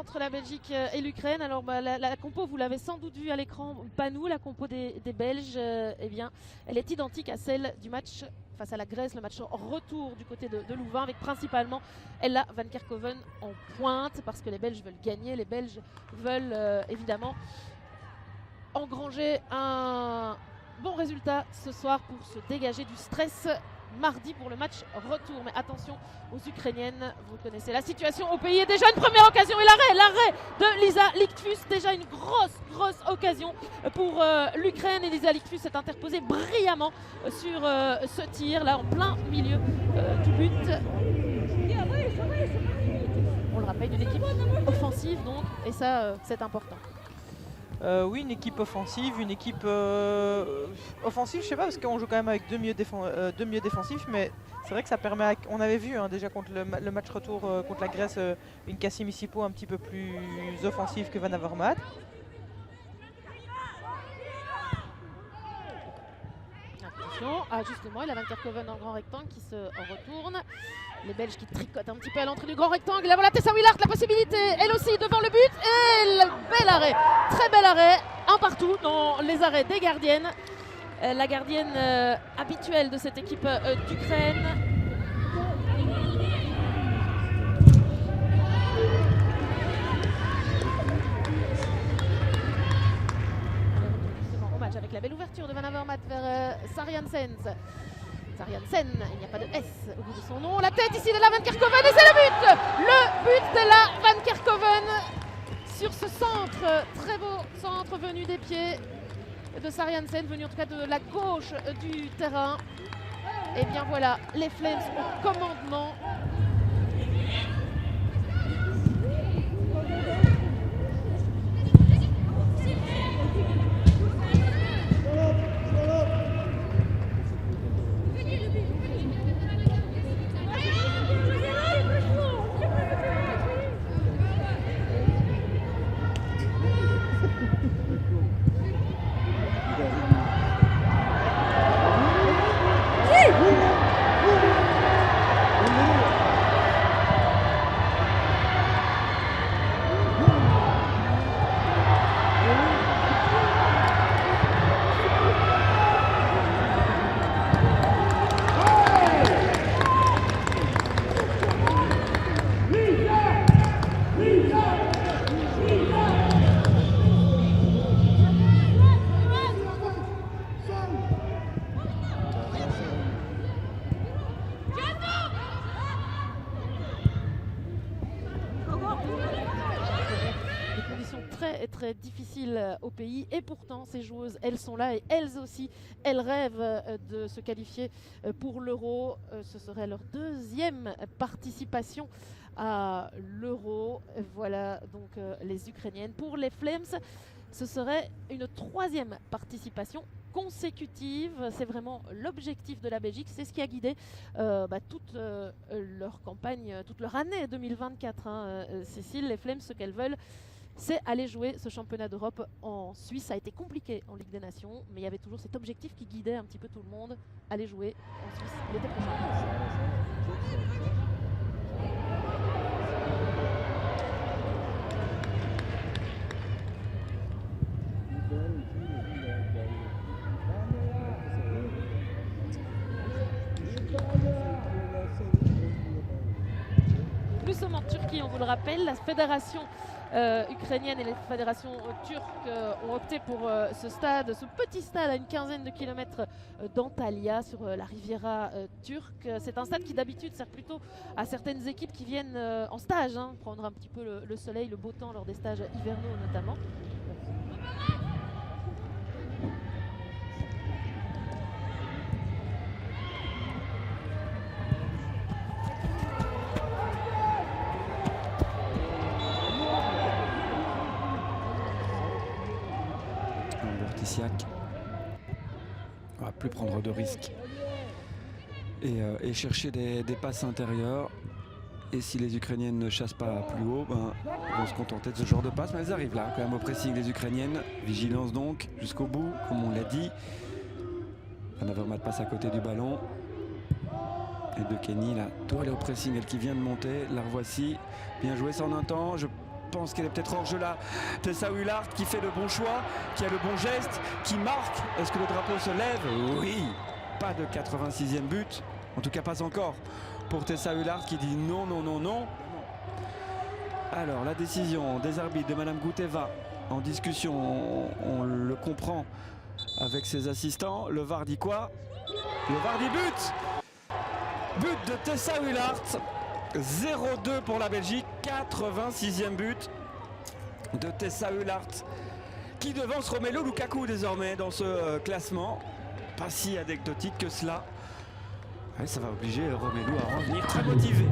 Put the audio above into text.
entre la Belgique et l'Ukraine. Alors la compo, vous l'avez sans doute vu à l'écran, pas nous, la compo des Belges, eh bien, elle est identique à celle du match face à la Grèce, le match retour du côté de Louvain, avec principalement Ella Van Kerkhoven en pointe, parce que les Belges veulent gagner, les Belges veulent évidemment engranger un bon résultat ce soir pour se dégager du stress mardi pour le match retour. Mais attention aux Ukrainiennes, vous connaissez la situation au pays. Et déjà une première occasion et l'arrêt de Lisa Lichtfus. Déjà une grosse occasion pour l'Ukraine. Et Lisa Lichtfus s'est interposée brillamment sur ce tir là en plein milieu du but. On le rappelle, une équipe offensive donc, et ça c'est important. Oui, une équipe offensive, offensive, je sais pas, parce qu'on joue quand même avec deux milieux défensifs, mais c'est vrai que ça permet, on avait vu déjà contre le match retour contre la Grèce, une Cassimi Sipo un petit peu plus offensive que Van Avermaet. Ah justement, il a Van Kerkhoven en grand rectangle qui se retourne. Les Belges qui tricotent un petit peu à l'entrée du grand rectangle. Là voilà Tessa Willard, la possibilité, elle aussi devant le but. Et le bel arrêt, très bel arrêt, un partout dans les arrêts des gardiennes. La gardienne habituelle de cette équipe d'Ukraine. Avec la belle ouverture de Van Avermaet vers Sarjansen. Sarjansen, il n'y a pas de S au bout de son nom. La tête ici de la Van Kerkhoven et c'est le but. Le but de la Van Kerkhoven sur ce centre, très beau centre venu des pieds de Sarjansen, venu en tout cas de la gauche du terrain. Et bien voilà, les Flames au commandement. Très difficile au pays et pourtant ces joueuses elles sont là et elles aussi elles rêvent de se qualifier pour l'Euro. Ce serait leur deuxième participation à l'Euro. Voilà donc les Ukrainiennes. Pour les Flames ce serait une troisième participation consécutive. C'est vraiment l'objectif de la Belgique, c'est ce qui a guidé toute leur campagne, toute leur année 2024. Cécile, les Flames, ce qu'elles veulent, c'est aller jouer ce championnat d'Europe en Suisse. Ça a été compliqué en Ligue des Nations, mais il y avait toujours cet objectif qui guidait un petit peu tout le monde, aller jouer en Suisse l'été prochain. Nous sommes en Turquie, on vous le rappelle, la fédération ukrainienne et les fédérations turques ont opté pour ce stade, ce petit stade à une quinzaine de kilomètres d'Antalya sur la Riviera turque. C'est un stade qui d'habitude sert plutôt à certaines équipes qui viennent en stage, prendre un petit peu le soleil, le beau temps lors des stages hivernaux notamment. On va plus prendre de risques et chercher des passes intérieures. Et si les Ukrainiennes ne chassent pas plus haut, ils vont se contenter de ce genre de passes. Mais elles arrivent là quand même au pressing des Ukrainiennes. Vigilance donc jusqu'au bout, comme on l'a dit. Van Avermaet passe à côté du ballon. Et de Kenny là, doit aller au pressing, elle qui vient de monter. La revoici. Bien joué, ça en un temps. pense qu'elle est peut-être hors jeu là. Tessa Hullard qui fait le bon choix, qui a le bon geste, qui marque. Est-ce que le drapeau se lève? Oui. Pas de 86e but, en tout cas pas encore pour Tessa Hullard qui dit non, non, non, non. Alors la décision des arbitres de Madame Gouteva en discussion, on le comprend avec ses assistants. Le VAR dit quoi? Le VAR dit but! But de Tessa Hullard, 0-2 pour la Belgique, 86e but de Tessa Hullard qui devance Romelu Lukaku désormais dans ce classement. Pas si anecdotique que cela. Ouais, ça va obliger Romelu à revenir très motivé.